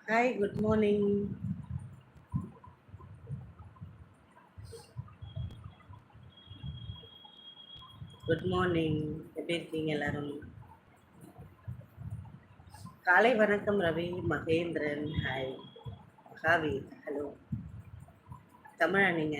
Hi, good morning. Good morning. எப்படி இருக்கீங்க எல்லாரும்? காலை வணக்கம் ரவி, மகேந்திரன், ஹாய். காவி, ஹலோ. தமிழா நீங்க?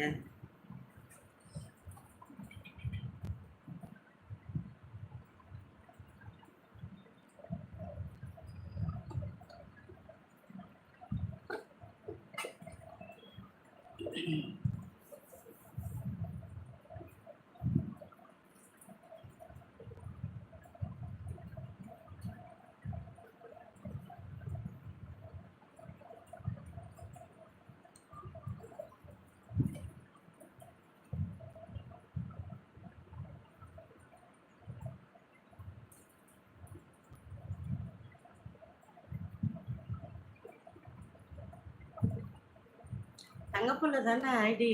தங்கப்புள்ள தானே ஐடி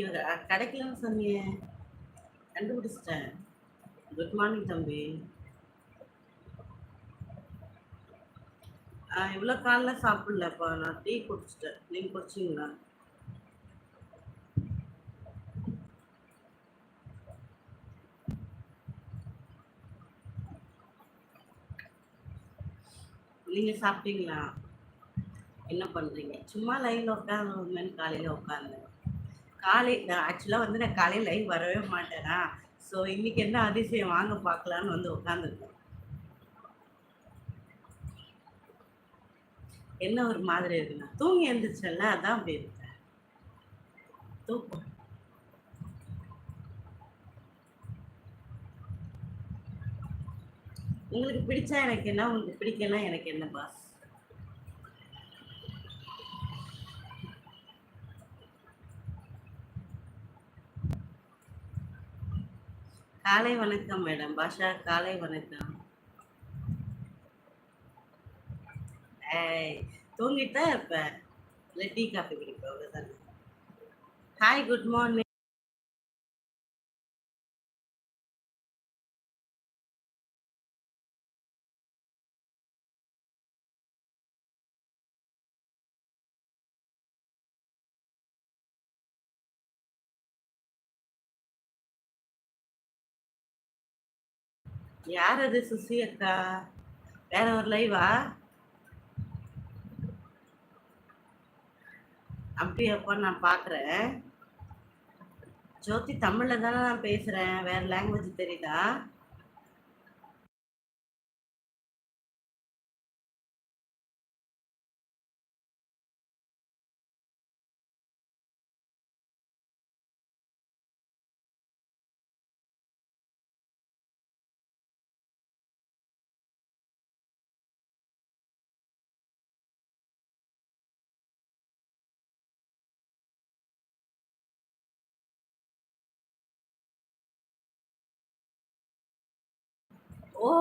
கிடைக்கலன்னு சொன்னீங்க. கண்டுபிடிச்சிட்டேன். குட் மார்னிங் தம்பி. இவ்வளோ காலைல சாப்பிடலப்பா, நான் டீ குடிச்சிட்டேன். நீங்கள் குடிச்சிங்களா? நீங்கள் சாப்பிட்டீங்களா? என்ன பண்ணுறீங்க? சும்மா லைனில் உட்காந்துன்னு காலையில் உட்காந்தேன். நான் ஆக்சுவலாக வந்து நான் காலையில் லைவ் வரவே மாட்டேனா. ஸோ இன்னைக்கு என்ன அதிசயம் வாங்க பார்க்கலான்னு வந்து உட்காந்துருக்கேன். என்ன ஒரு மாதிரி இருக்குண்ணா, தூங்கி எழுந்திரிச்சல, அதான் அப்படி இருக்கேன். தூக்கம் உங்களுக்கு பிடிச்சா எனக்கு என்ன, உங்களுக்கு பிடிக்கலாம் எனக்கு என்ன பாஸ். காலை வணக்கம் மேடம் பாஷா, காலை வணக்கம். ஏய், தூங்கிட்டு தான் இருப்பேன், இல்லை டீ காஃபி குடிப்பேன், அவ்வளோதானே. Hi, good morning. யார் அது? சுசி அக்கா? வேற ஒரு லைவா? அப்படியாப்பா, நான் பார்க்குறேன். ஜோதி, தமிழில் தானே நான் பேசுகிறேன், வேற லாங்குவேஜ் தெரியுதா? ஓ,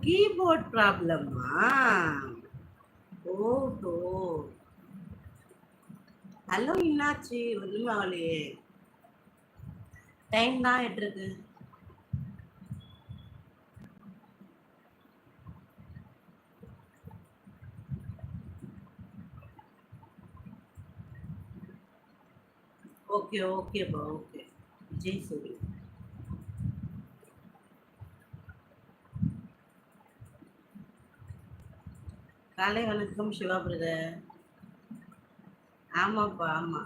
கீபோர்ட் ப்ராப்ளமா? ஓஹோ. ஹலோ, என்னாச்சு? ஒன்றுமே ஆகலையே. டைம் தான் ஆயிட்டிருக்கு. ஓகே ஓகேப்பா, ஓகே. ஜெய் சூரி. காலை வணக்கம் சிவா பிரதர். ஆமாப்பா, ஆமா.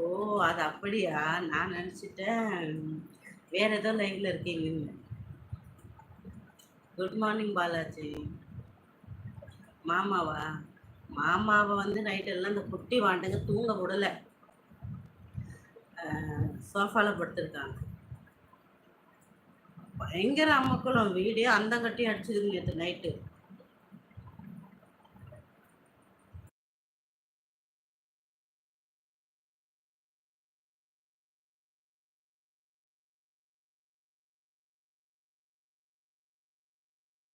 ஓ, அது அப்படியா? நான் நினச்சிட்டேன் வேற ஏதோ லைவ்ல இருக்கீங்கன்னு. Good morning Balaji. மாமாவா? மாமாவை வந்து நைட் எல்லாம் இந்த குட்டி வாண்டுங்க தூங்க விடல, சோஃபால படுத்திருக்காங்க. பயங்கர அம்மக்குளம், வீடே அந்த கட்டி அடிச்சுதுங்க நேற்று நைட்டு.